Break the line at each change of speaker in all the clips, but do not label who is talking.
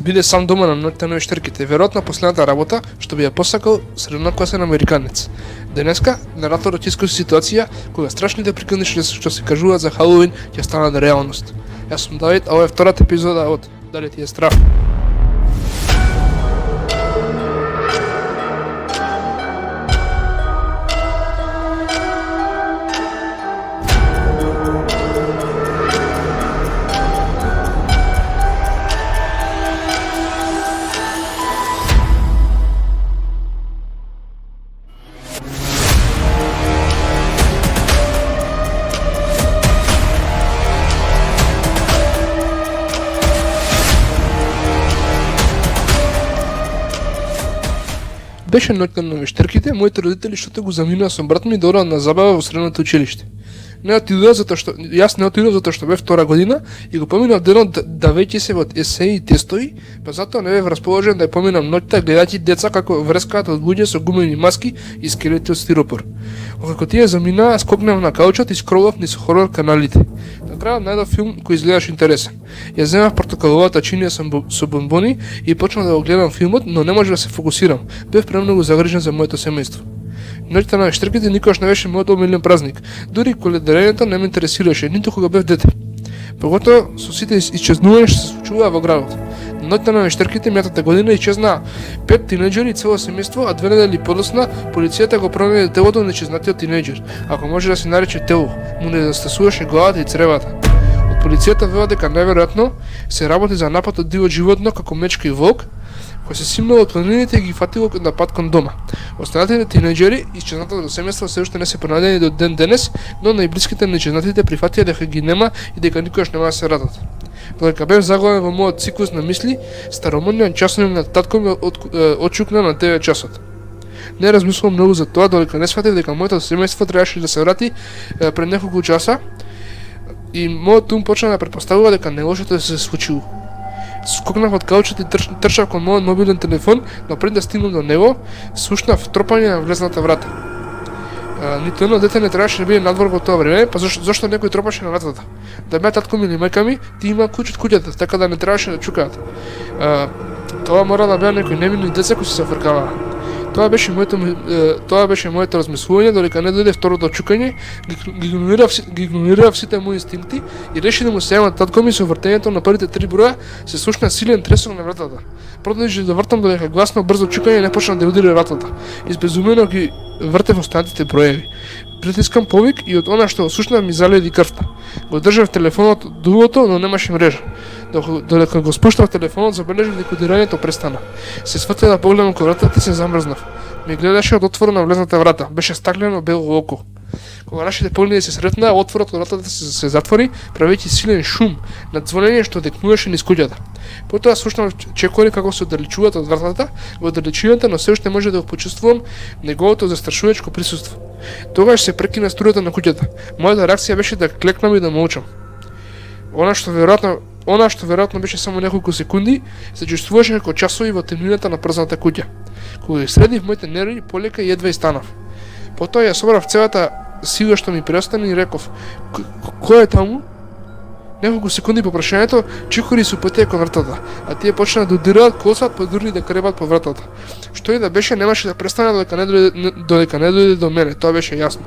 се биде сам дома на ноќта на вештерките, веројатно последната работа што би ја посакал среднокосен американец. Денеска, нараторот искуси ситуација кога страшните приказни што се кажуваат за Халоуин ќе станат реалност. Јас сум Давид, а ова е втората епизода од Дали ти е страх? Беше ноќта на вештерките, моите родители што го заминаа со брат ми да одат на забава во средното училиште. Јас не отидов затоа што бев втора година и го поминав денот давејќи се во есеи и тестови, па затоа не бев расположен да ја поминам ноќта гледајќи деца како врскаат од луѓе со гумени маски и скелети од стиропор. Откако тие заминаа, скокнав на каучот и скролав низ хорор каналите. На крајот најдов филм кој изгледаш интересен. Ја земав портокаловата чинија со бонбони и почнав да го гледам филмот, но не можев да се фокусирам. Бев премногу загрижен за моето семејство. Ноќта на вештерките никогаш не беше мојот омилен празник. Дури коледарењето не ме интересираше, ниту кога бев дете. Поготоа со сите исчезнувања што се случуваа во градот. Ноќта на вештерките мејатата година исчезнаа 5 тинејџери и цело семејство, а 2 недели подоцна полицијата го пронајде телото на исчезнатиот тинејџер, ако може да се нарече тело, му не застасуваше главата и цревата. Од полицијата велат дека најверојатно се работи за напад од диво животно како мечка и волк, кој се симнало од планините и ги фатило на пат кон дома. Останатите тинејџери исчезнатото семејство се уште не се пронајдени до ден денес, но најблиските на исчезнатите прифатија дека ги нема и дека никогаш нема да се вратат. Додека бев заглавен во мојот циклус на мисли, старомодниот часовник на татко ми отчукна на 9 часот. Не размислувам многу за тоа, додека не сфатив дека моето семејство требаше да се врати пред неколку часа и мојот ум почна да претпоставува дека нелошото се случило. Скокнав од каучот и трчав кон мојот мобилен телефон, но пред да стигнам до него, слушнав тропање на влезната врата. Ниту едно дете не требаше да биде надвор во тоа време, па зашто некој тропаше на вратата? Да беа татко ми или мајка ми, ти има клуч од куќата, така да не требаше да чукаат. Тоа мора да беа некои невинни деца кои се фркаваа. Тоа беше моето размислување, додека не дојде второто чукање, ги игнорирав сите мои инстинкти и реши да му се јавам татко ми со вртењето на првите 3 броја, се слушна силен тресок на вратата. Продолжи да вртам додека гласно брзо чукање не почна да удира вратата. Избезумено ги вртев останатите броеви. Притискам повик и од она што слушнав ми заледи крвта. Го држав телефонот од дулото, но немаше мрежа. Додека го спуштав телефонот, забележав дека удирањето престана. Се сватив да погледам кон вратата и се замрзнав. Ме гледаше од отворот на влезната врата. Беше стаклено бело око. Кога нашите погледи се сретнаа, отворот кон вратата се затвори, правејќи силен шум на звонење што декнуваше низ куќата. Потоа слушнав чекори како се оддалечуваат од вратата, во оддалечината, но се уште може да го почувствувам неговото застрашувачко присуство. Тогаш се прекина струјата на куќата. Мојата реакција беше да клекнам и да молчам. Она што веројатно беше само неколку секунди, се чувствуваше како часови во темнината на прзната куќа. Кога средив моите нерви, полека и едва и станав. Потоа ја собрав целата сила што ми преостана и реков: кој е таму? Неколку секунди по прашањето, чекори се упатија кон вратата, а тие почнаа да удираат, косат, па дури да кребат по вратата. Што и да беше, немаше да престане додека не дојде до мене, тоа беше јасно.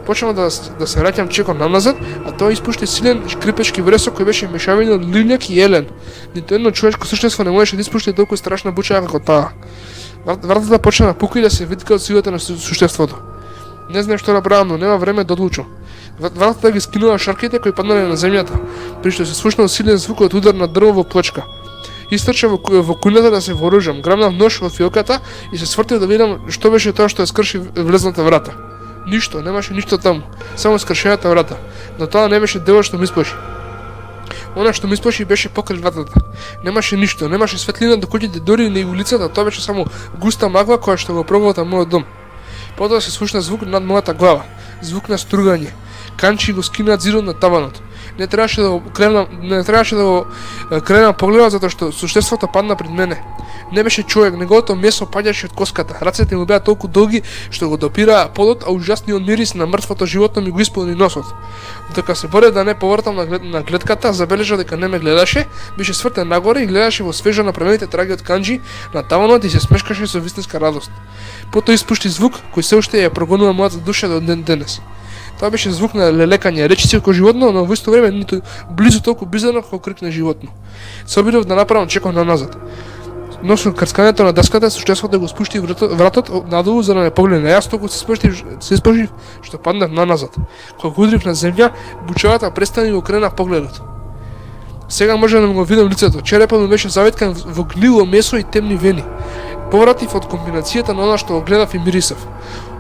Почнав да се враќам чекор назад, а тоа испушти силен шкрипечки вресок кој беше мешавина од ливњак и елен. Ниту едно човечко суштество не можеше да испушти толку страшна буча како таа. Вратата почна да пука и да се витка од силата на суштеството. Не знам што направам, но нема време да одлучам. Вратата ги скинува шарките кои паднале на земјата, при што се слушнал силен звук од удар на дрво во плочка. Истрчав во куњата да се вооружам, грабнав нож од фиоката и се свртив да видам што беше тоа што ја скрши влезната врата. Ништо, немаше ништо таму, само скршената врата, но тоа не беше дело што ми исплаши. Она што ми исплаши беше покрај вратата. Немаше ништо, немаше светлина до куќите, дури и улицата, тоа беше само густа магла која што го пробувата мојот дом. Потоа се слушна звук над мојата глава, звук на стругање. Канчи го скинаа зидот на таванот. не требаше да го кренам погледам затоа што суштеството падна пред мене. Не беше човек, неговото месо паѓаше од коската. Рацете му беа толку долги што го допираа подот, а ужасниот мирис на мртвото животно ми го исполни носот. Додека се борев да не повртам на гледката, забележав дека не ме гледаше, беше свртен нагоре и гледаше во свежо направените траги од канџи на таванот и се смешкаше со вистинска радост. Потоа испушти звук кој се уште ја прогонува мојата душа до ден денес. Тоа беше звук на лелекање, речиси како животно, но во исто време ниту близу толку bizarно како крик на животно. Се обидов да направам чекор на назад. Но со крцкањето на даската суштеството го спушти вратот надолу за да не погледне. Јас толку се испушив што паднав на назад. Кога удрив на земја, бучавата престани и го крена погледот. Сега може да го видам лицето. Черепот ми беше заветкан во гнило месо и темни вени. Повратив од комбинацијата на она што го гледав и мирисав.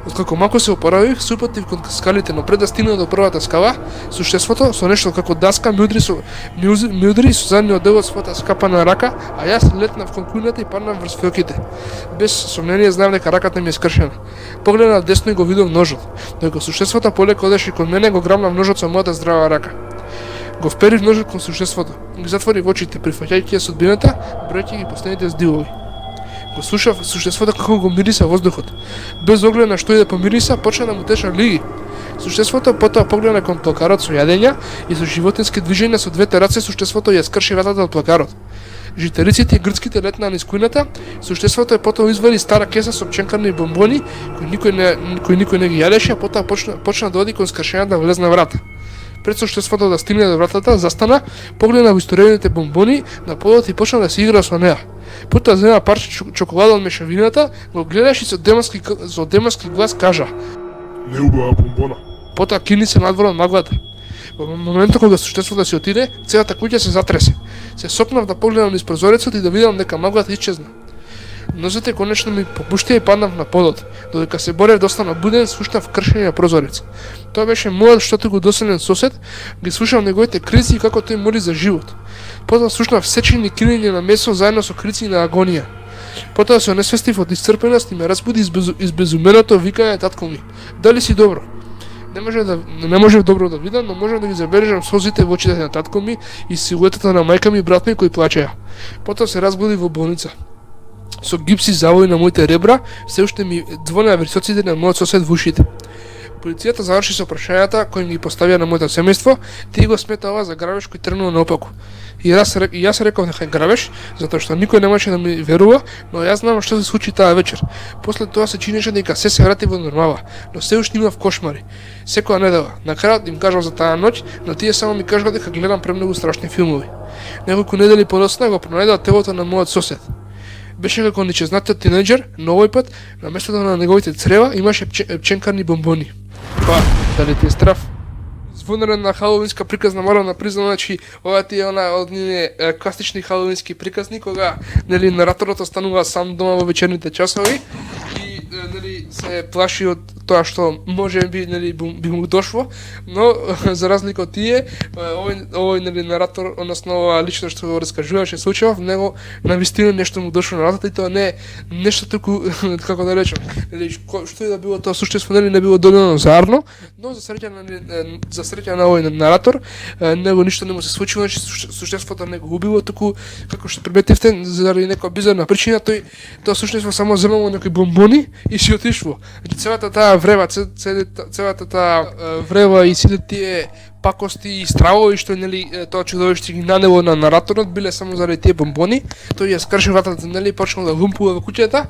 Откако малку се опоравив, се упатив кон скалите, но пред да стигнам до првата скала, суштеството со нешто како даска ми удри со задниот дел од својата скапана рака, а јас летнав кон кујната и паднав врз фиоките. Без сомнение знам дека раката ми е скршена. Погледнав десно и го видов ножот. Додека суштеството полека одеше кон мене, го грабнав ножот со мојата здрава рака. Го вперив ножот кон суштеството. Ги затворив очите, прифаќајќи ја судбината, бројќи ги последните здивови. Го слушав суштеството како го мириса воздухот. Без оглед на што и да помириса, почна да му теша лиги. Суштеството потоа погледна кон плакарот со јадења и со животински движења со двете раце суштеството ја скрши вратата од плакарот. Жителиците и грцките летнаа низ кујната, суштеството потоа извади стара кеса со пченкарни бомбони, кои никој не ги јадеше, а потоа почна да оди кон скршената влезна врата. Пред суштеството да стигне до вратата, застана, погледна во историјаните бомбони на подот и почна да се игра со неа. Потоа зема парче чоколада од мешавината, го гледаше со демонски глас кажа:
"Не убава бомбона."
Потоа кини се надвор од маглата. Во моментот кога суштеството се отиде, целата куќа се затресе. Се сопнав да погледам низ прозорецот и да видам дека маглата исчезна. Нозете конечно ми попуштија и паднав на подот. Додека се борев да останам буден, слушнав кршење на прозорец. Тоа беше мојот штото го доселен сосед, ги слушав неговите крици и како тој мори за живот. Потоа слушнав сечени кинење на месо заедно со крици на агонија. Потоа се онесвестив од исцрпеност и ме разбуди избезуменото викање татко ми: "Дали си добро?" Не можев добро да видам, но можев да ги забележам созите во очите на татко ми и силуетата на мајка ми и брат ми кои плачеа. Потоа се разбуди во болница. Со гипси завои на моите ребра, се уште ми звонеа вирсоците на мојот сосед во ушите. Полицијата заврши со прашањата кои ги поставија на моето семејство, тие го смета ова за грабеж кој тргнува наопаку. И јас реков дека е грабеж, затоа што никој немаше да ми верува, но јас знам што се случи таа вечер. После тоа се чинеше дека се врати во нормала, но се уште имав кошмари. Секоја недела. На крајот им кажав за таа ноќ, но тие само ми кажаа дека гледам премногу страшни филмови. Неколку недели подоцна го пронајдоа телото на мојот сосед. Беше како нечезнатиот тинејџер, но овој пат, на местото на неговите црева, имаше пченкарни бомбони. Па, дали ти е страв? Звонарена халовинска приказна морам да признам, значи ова ти е она од нивни класични халовински приказни кога нели нараторот останува сам дома во вечерните часови и нели се плаши од тоа што можеби нели би му дошло, но за разлика од тие овој нели наратор, односно ова лично што го раскажуваше случајов, него навистина нешто му дошло на работа и тоа не е нешто толку како да речем, нели што и да било тоа суштество нели не било доволно заарно, но за среќа на овој наратор него ништо не му се случило, значи суштеството не го убило, туку како што приметивте заради некоја бизарна причина тоа суштество само земало некои бомбони и си отишло. Значи целата таа врева, целата таа врева и сите тие пакости и стравови што нели тоа чудовиште ги нанело на нараторот биле само заради тие бомбони. Тој ја скрши вратата, нели почнал да лумпува во куќата.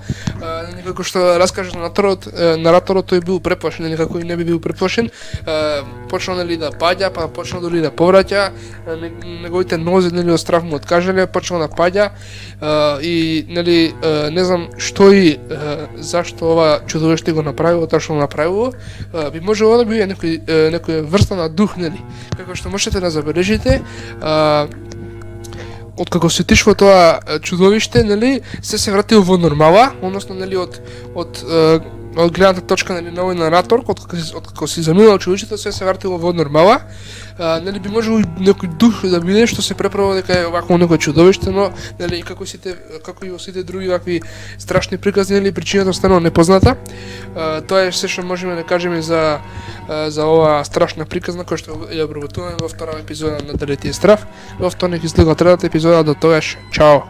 Како што раскажа нараторот тој бил преплашен, нели како и не би бил преплашен. Почнал нели да паѓа, па почнал дори да повраќа. Неговите нозе нели од страв му откажале, почнал да паѓа и нели не знам што и зашто ова чудовиште го направило тоа што го направило. Би можело да биде некоја врста на дух, нели. Како што можете да забележите, откако се отишло тоа чудовиште, нели, се вратило во нормала, односно нели од од гледната точка на овој наратор, откако си заминал училиштето, се вратило во нормала. Нели би можело и некој дух да биде што се преправа дека е вакво некој чудовиште, но нели како и во сите други вакви страшни приказни, нели причината останала непозната. Тоа е се што можеме да кажеме за оваа страшна приказна која што ја обработуваме во втора епизода на Далетиот страв. Во вторник излега третата епизода, до тогаш, чао.